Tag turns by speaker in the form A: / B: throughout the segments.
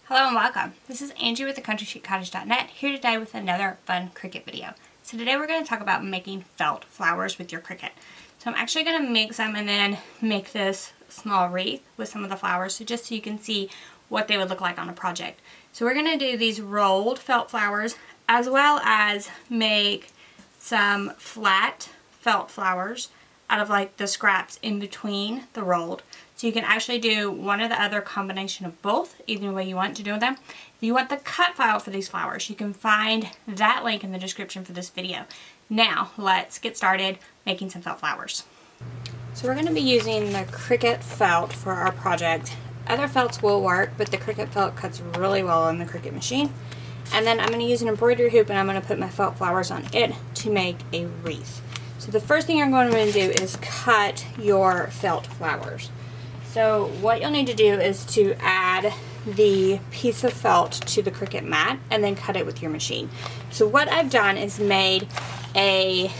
A: Hello and welcome. This is Angie with thecountryschiccottage.net here today with another fun Cricut video. So today we're going to talk about making felt flowers with your Cricut. So I'm actually going to make some and then make this small wreath with some of the flowers, so just so you can see what they would look like on a project. So we're going to do these rolled felt flowers as well as make some flat felt flowers out of like the scraps in between the rolled. So you can actually do one or the other combination of both, either way you want to do them. If you want the cut file for these flowers, you can find that link in the description for this video. Now, let's get started making some felt flowers. So we're going to be using the Cricut felt for our project. Other felts will work, but the Cricut felt cuts really well on the Cricut machine. And then I'm going to use an embroidery hoop and I'm going to put my felt flowers on it to make a wreath. So the first thing I'm going to do is cut your felt flowers. So what you'll need to do is to add the piece of felt to the Cricut mat and then cut it with your machine. So what I've done is made a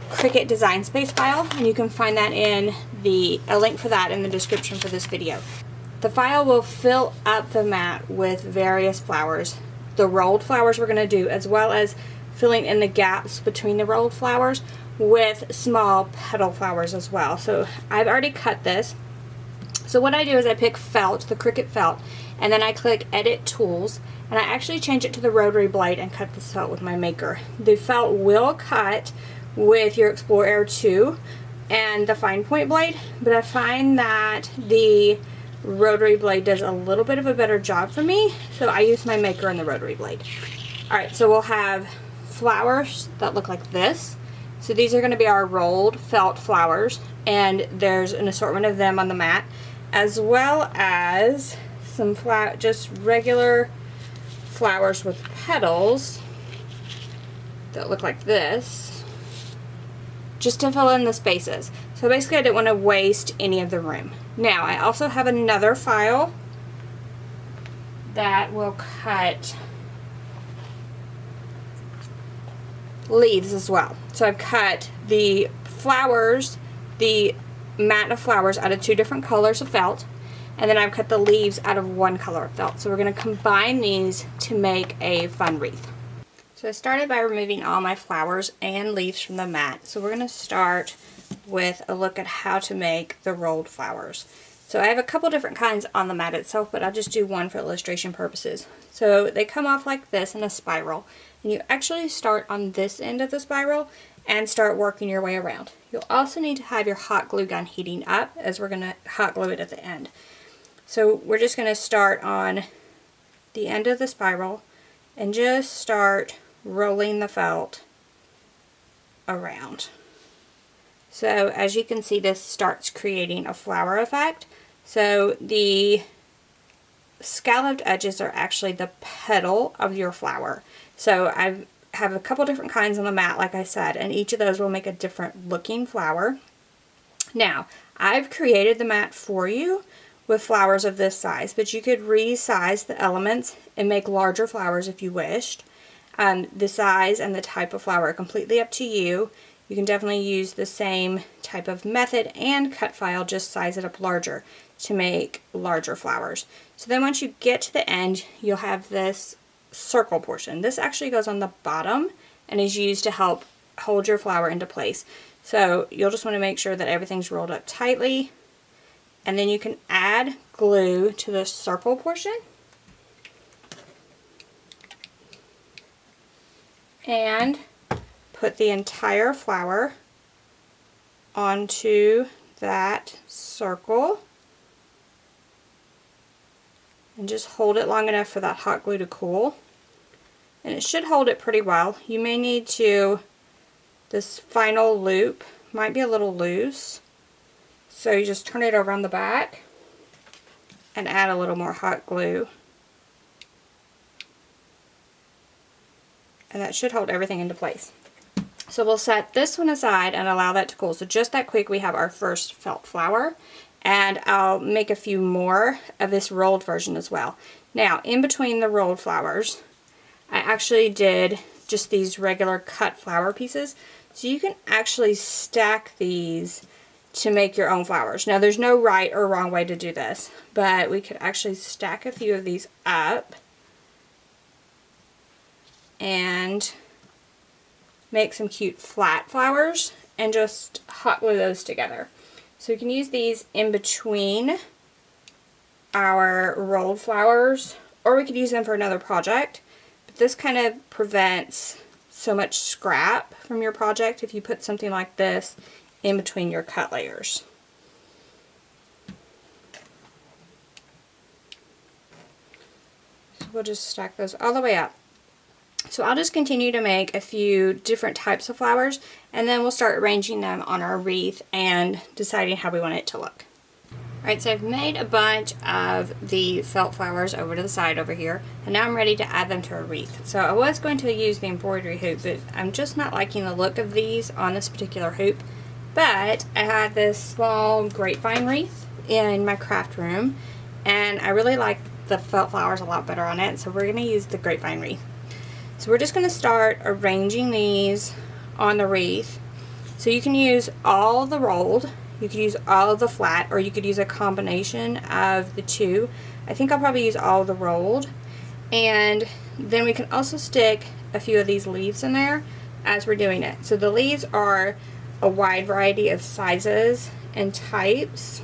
A: Cricut design space file, and you can find that in a link for that in the description for this video. The file will fill up the mat with various flowers, the rolled flowers we're going to do, as well as filling in the gaps between the rolled flowers with small petal flowers as well. So I've already cut this. So what I do is I pick felt, the Cricut felt, and then I click edit tools, and I actually change it to the rotary blade and cut this felt with my maker. The felt will cut with your Explore Air 2 and the fine point blade, but I find that the rotary blade does a little bit of a better job for me, so I use my maker and the rotary blade. Alright, so we'll have flowers that look like this. So these are going to be our rolled felt flowers, and there's an assortment of them on the mat, as well as some just regular flowers with petals that look like this, just to fill in the spaces. So basically I didn't want to waste any of the room. Now I also have another file that will cut leaves as well. So I've cut the flowers, the mat of flowers out of two different colors of felt, and then I've cut the leaves out of one color of felt. So we're going to combine these to make a fun wreath. So I started by removing all my flowers and leaves from the mat. So we're going to start with a look at how to make the rolled flowers. So I have a couple different kinds on the mat itself, but I'll just do one for illustration purposes. So they come off like this in a spiral, and you actually start on this end of the spiral and start working your way around. You'll also need to have your hot glue gun heating up, as we're going to hot glue it at the end. So we're just going to start on the end of the spiral and just start rolling the felt around. So as you can see, this starts creating a flower effect. So the scalloped edges are actually the petal of your flower. So I have a couple different kinds on the mat, like I said, and each of those will make a different looking flower. Now, I've created the mat for you with flowers of this size, but you could resize the elements and make larger flowers if you wished. The size and the type of flower are completely up to you. You can definitely use the same type of method and cut file, just size it up larger to make larger flowers. So then once you get to the end, you'll have this circle portion. This actually goes on the bottom and is used to help hold your flower into place. So you'll just want to make sure that everything's rolled up tightly, and then you can add glue to the circle portion and put the entire flower onto that circle and just hold it long enough for that hot glue to cool, and it should hold it pretty well. You may need to, this final loop might be a little loose, so you just turn it over on the back and add a little more hot glue, and that should hold everything into place. So we'll set this one aside and allow that to cool. So just that quick, we have our first felt flower, and I'll make a few more of this rolled version as well. Now, in between the rolled flowers, I actually did just these regular cut flower pieces. So you can actually stack these to make your own flowers. Now there's no right or wrong way to do this, but we could actually stack a few of these up and make some cute flat flowers and just hot glue those together. So we can use these in between our rolled flowers, or we could use them for another project, but this kind of prevents so much scrap from your project if you put something like this in between your cut layers. So we'll just stack those all the way up. So I'll just continue to make a few different types of flowers, and then we'll start arranging them on our wreath and deciding how we want it to look. Alright, so I've made a bunch of the felt flowers over to the side over here, and now I'm ready to add them to a wreath. So I was going to use the embroidery hoop, but I'm just not liking the look of these on this particular hoop. But I had this small grapevine wreath in my craft room, and I really like the felt flowers a lot better on it, so we're going to use the grapevine wreath. So we're just going to start arranging these on the wreath. So you can use all the rolled, you could use all of the flat, or you could use a combination of the two. I think I'll probably use all the rolled. And then we can also stick a few of these leaves in there as we're doing it. So the leaves are a wide variety of sizes and types.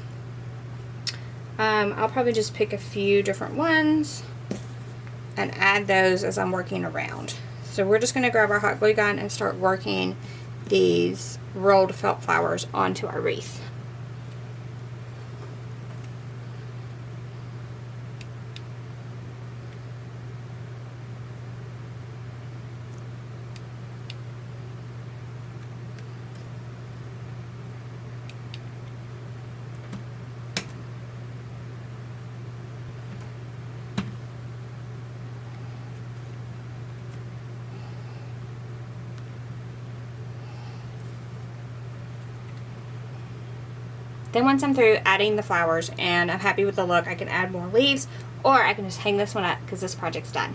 A: I'll probably just pick a few different ones and add those as I'm working around. So we're just going to grab our hot glue gun and start working these rolled felt flowers onto our wreath. Then once I'm through adding the flowers and I'm happy with the look, I can add more leaves, or I can just hang this one up because this project's done.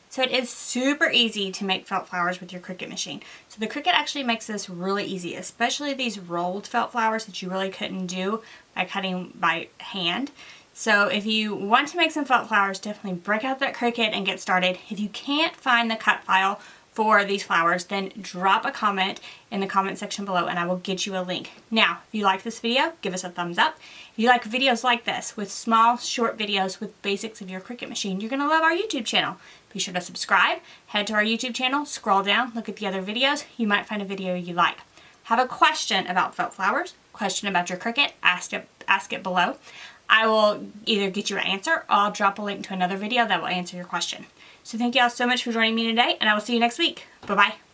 A: So it is super easy to make felt flowers with your Cricut machine. So the Cricut actually makes this really easy, especially these rolled felt flowers that you really couldn't do by cutting by hand. So if you want to make some felt flowers, definitely break out that Cricut and get started. If you can't find the cut file for these flowers, then drop a comment in the comment section below and I will get you a link. Now, if you like this video, give us a thumbs up. If you like videos like this, with small, short videos with basics of your Cricut machine, you're gonna love our YouTube channel. Be sure to subscribe, head to our YouTube channel, scroll down, look at the other videos. You might find a video you like. Have a question about felt flowers, question about your Cricut, ask it below. I will either get you an answer or I'll drop a link to another video that will answer your question. So thank you all so much for joining me today, and I will see you next week. Bye-bye.